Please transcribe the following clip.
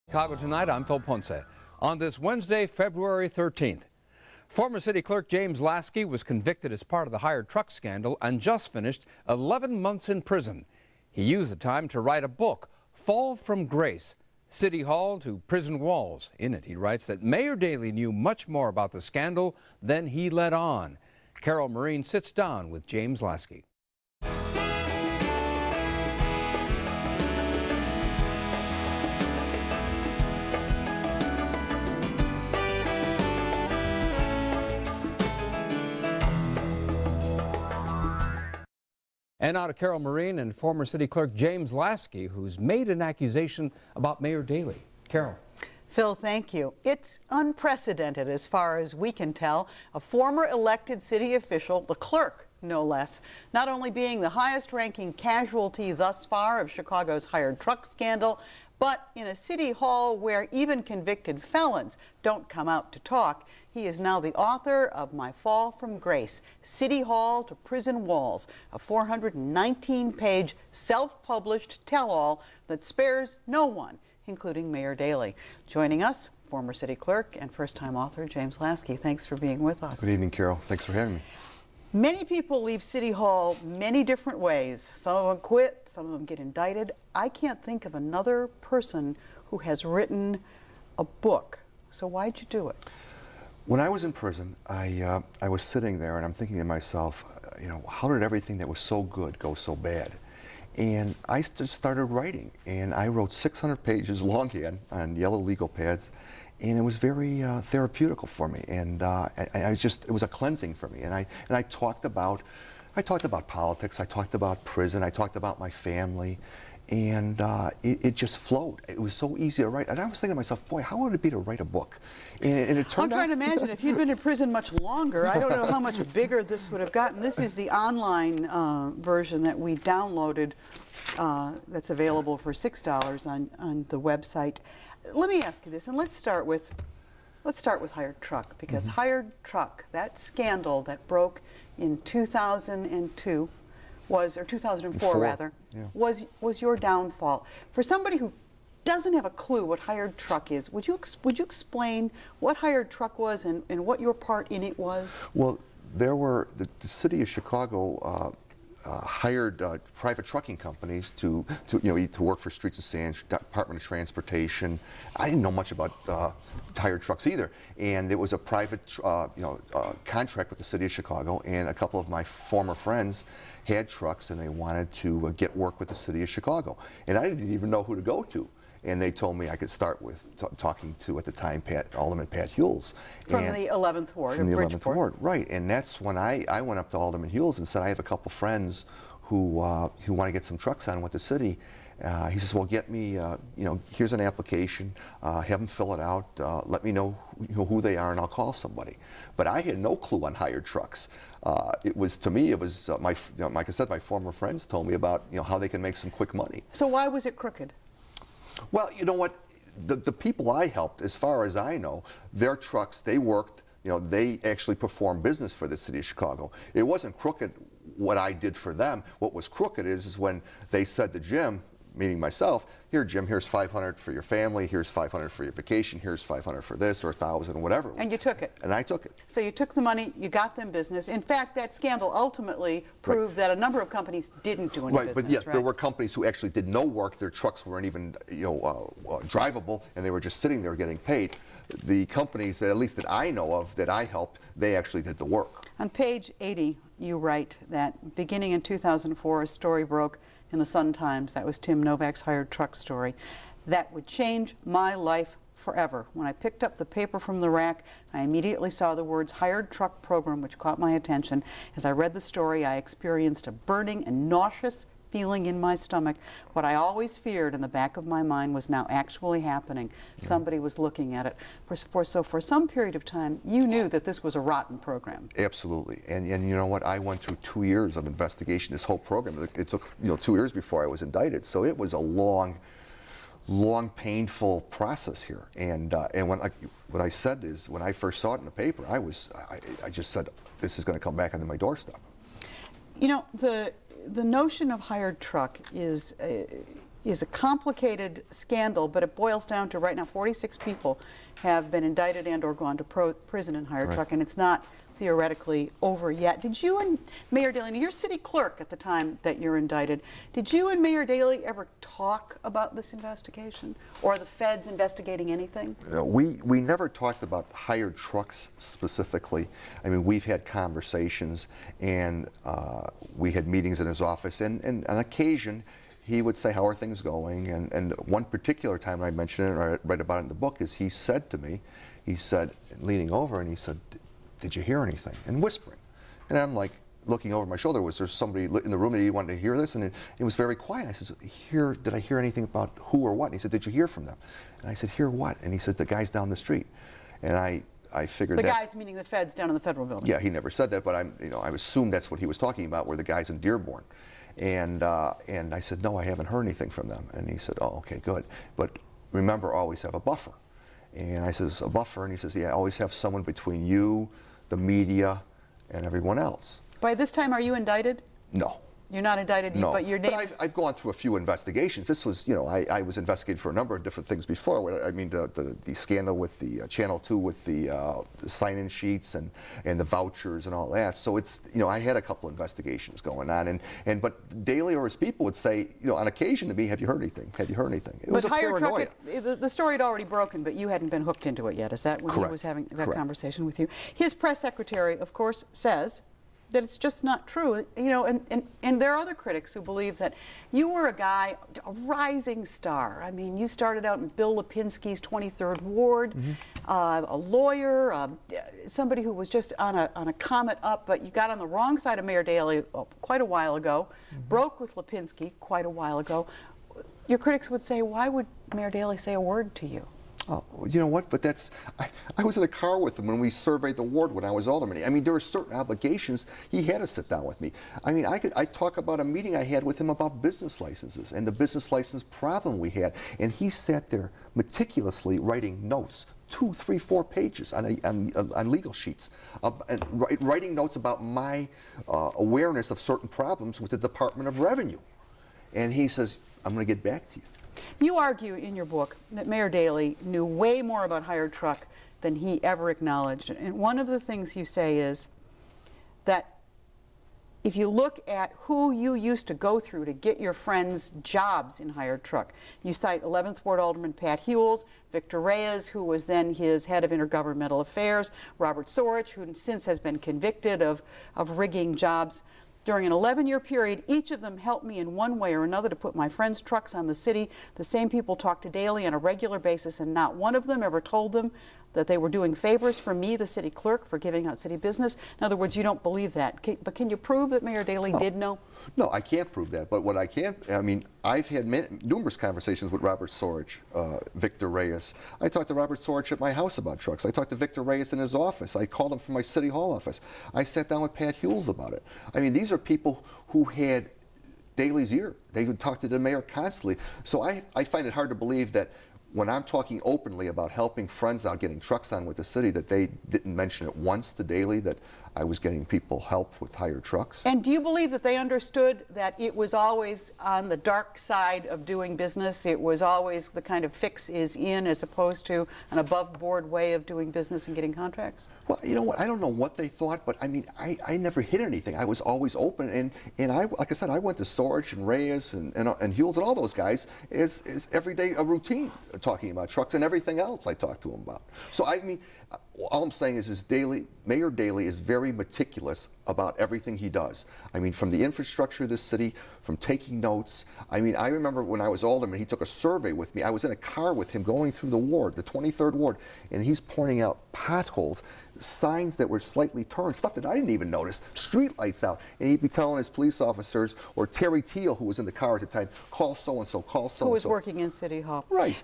Chicago Tonight, I'm Phil Ponce. On this Wednesday, February 13th, former city clerk James Laski was convicted as part of the hired truck scandal and just finished 11 months in prison. He used the time to write a book, Fall from Grace, City Hall to Prison Walls. In it, he writes that Mayor Daley knew much more about the scandal than he let on. Carol Marin sits down with James Laski. And now to Carol Marin and former city clerk James Laski, who's made an accusation about Mayor Daley. Carol. Phil, thank you. It's unprecedented as far as we can tell. A former elected city official, the clerk, no less, not only being the highest ranking casualty thus far of Chicago's hired truck scandal, but in a city hall where even convicted felons don't come out to talk, he is now the author of My Fall from Grace, City Hall to Prison Walls, a 419-page self-published tell-all that spares no one, including Mayor Daley. Joining us, former city clerk and first-time author James Laski. Thanks for being with us. Good evening, Carol. Thanks for having me. Many people leave City Hall many different ways. Some of them quit, some of them get indicted. I can't think of another person who has written a book. So why'd you do it? When I was in prison, I was sitting there and I'm thinking to myself, how did everything that was so good go so bad? And I just started writing, and I wrote 600 pages longhand on yellow legal pads, and it was very therapeutical for me, and it was a cleansing for me. And I talked about politics, I talked about prison, I talked about my family, and it just flowed. It was so easy to write, and I was thinking to myself, boy, how would it be to write a book? And it turned out. I'm trying to imagine if you'd been in prison much longer. I don't know how much bigger this would have gotten. This is the online version that we downloaded. That's available for $6 on the website. Let me ask you this, and let's start with hired truck, because hired truck, that scandal that broke in 2002 or 2004 rather, yeah, was your downfall. For somebody who doesn't have a clue what hired truck is, would you explain what hired truck was and what your part in it was? Well, there were the city of Chicago hired private trucking companies to work for Streets and Sand, Department of Transportation. I didn't know much about hired trucks either, and it was a private contract with the city of Chicago. And a couple of my former friends had trucks, and they wanted to get work with the city of Chicago, and I didn't even know who to go to. And they told me I could start with talking to, at the time, Alderman Pat Hughes. From the 11th Ward From the 11th Bridgeport. Ward, right. And that's when I went up to Alderman Hughes and said, I have a couple friends who want to get some trucks on with the city. He says, well, get me, here's an application, have them fill it out, let me know who they are, and I'll call somebody. But I had no clue on hired trucks. To me, it was, like I said, my former friends told me about, how they can make some quick money. So why was it crooked? Well, you know what, the people I helped, as far as I know, their trucks, they worked, they actually performed business for the city of Chicago. It wasn't crooked what I did for them. What was crooked is when they said to Jim, meaning myself, here, Jim, here's $500 for your family, here's $500 for your vacation, here's $500 for this, or $1,000, whatever. And you took it. And I took it. So you took the money, you got them business. In fact, that scandal ultimately proved that a number of companies didn't do any business. But yes, there were companies who actually did no work. Their trucks weren't even drivable, and they were just sitting there getting paid. The companies that, at least that I know of, that I helped, they actually did the work. On page 80, you write that beginning in 2004, a story broke in the Sun-Times. That was Tim Novak's hired truck story. That would change my life forever. When I picked up the paper from the rack, I immediately saw the words hired truck program, which caught my attention. As I read the story, I experienced a burning and nauseous feeling in my stomach. What I always feared in the back of my mind was now actually happening. Somebody was looking at it. So for some period of time, you knew that this was a rotten program. Absolutely. And you know what? I went through 2 years of investigation, this whole program. It took 2 years before I was indicted. So it was a long, painful process here. And what I said is, when I first saw it in the paper, I just said, this is going to come back onto my doorstep. The notion of hired truck is is a complicated scandal, but it boils down to right now 46 people have been indicted and or gone to prison in Hire Truck, and it's not theoretically over yet. Did you and Mayor Daley, and you're city clerk at the time that you're indicted, did you and Mayor Daley ever talk about this investigation, or the feds investigating anything? We never talked about hired trucks specifically. I mean, we've had conversations, and we had meetings in his office, and on occasion he would say, how are things going? And one particular time, I mentioned it, or I read about it in the book, is he said to me, he said, leaning over, and he said, did you hear anything? And whispering. And I'm like, looking over my shoulder, was there somebody in the room that he wanted to hear this? And it was very quiet. I said, did I hear anything about who or what? And he said, did you hear from them? And I said, hear what? And he said, the guys down the street. And I figured the guys meaning the feds down in the federal building. Yeah, he never said that, but I assumed that's what he was talking about, were the guys in Dearborn. And I said, no, I haven't heard anything from them. And he said, oh, okay, good. But remember, always have a buffer. And I says, a buffer? And he says, yeah, always have someone between you, the media, and everyone else. By this time, are you indicted? No. You're not indicted, no. But your name. But I've gone through a few investigations. This was, I was investigated for a number of different things before. I mean, the scandal with the Channel 2 with the sign-in sheets and the vouchers and all that. So it's, I had a couple investigations going on, but Daley or his people would say, on occasion to me, have you heard anything? Have you heard anything? It was a paranoia. The story had already broken, but you hadn't been hooked into it yet. Is that when Correct. he was having that Correct. conversation with you? His press secretary, of course, says that it's just not true, and there are other critics who believe that you were a guy, a rising star. I mean, you started out in Bill Lipinski's 23rd Ward, a lawyer, somebody who was just on a comet up, but you got on the wrong side of Mayor Daley quite a while ago, broke with Lipinski quite a while ago. Your critics would say, why would Mayor Daley say a word to you? Oh, you know what? But I was in a car with him when we surveyed the ward when I was alderman. I mean, there were certain obligations. He had to sit down with me. I mean, I talk about a meeting I had with him about business licenses and the business license problem we had. And he sat there meticulously writing notes, 2, 3, 4 pages on legal sheets, and writing notes about my awareness of certain problems with the Department of Revenue. And he says, I'm going to get back to you. You argue in your book that Mayor Daley knew way more about Hired Truck than he ever acknowledged. And one of the things you say is that if you look at who you used to go through to get your friends jobs in Hired Truck, you cite 11th Ward Alderman Pat Hewells, Victor Reyes, who was then his head of intergovernmental affairs, Robert Sorich, who since has been convicted of rigging jobs. During an 11-year period, each of them helped me in one way or another to put my friends' trucks on the city. The same people talked to Daley on a regular basis, and not one of them ever told them that they were doing favors for me, the city clerk, for giving out city business. In other words, you don't believe that. But can you prove that Mayor Daley did know? No, I can't prove that. But what I can, I mean, I've had numerous conversations with Robert Sorich, Victor Reyes. I talked to Robert Sorich at my house about trucks. I talked to Victor Reyes in his office. I called him from my city hall office. I sat down with Pat Hewells about it. I mean, these are people who had Daley's ear. They would talk to the mayor constantly. So I find it hard to believe that when I'm talking openly about helping friends out getting trucks on with the city, that they didn't mention it once to Daley that I was getting people help with hired trucks. And do you believe that they understood that it was always on the dark side of doing business? It was always the kind of fix is in as opposed to an above-board way of doing business and getting contracts? Well, you know what? I don't know what they thought, but I mean, I never hid anything. I was always open, and I, like I said, I went to Sorich and Reyes and Hewells and all those guys is every day a routine talking about trucks and everything else I talked to them about. So I mean, all I'm saying is Mayor Daley is very meticulous about everything he does. I mean, from the infrastructure of this city, from taking notes. I mean, I remember when I was alderman, he took a survey with me. I was in a car with him going through the ward, the 23rd Ward, and he's pointing out potholes, signs that were slightly turned, stuff that I didn't even notice, street lights out, and he'd be telling his police officers, or Terry Teal, who was in the car at the time, call so-and-so, call so-and-so. Who was working in City Hall. Right.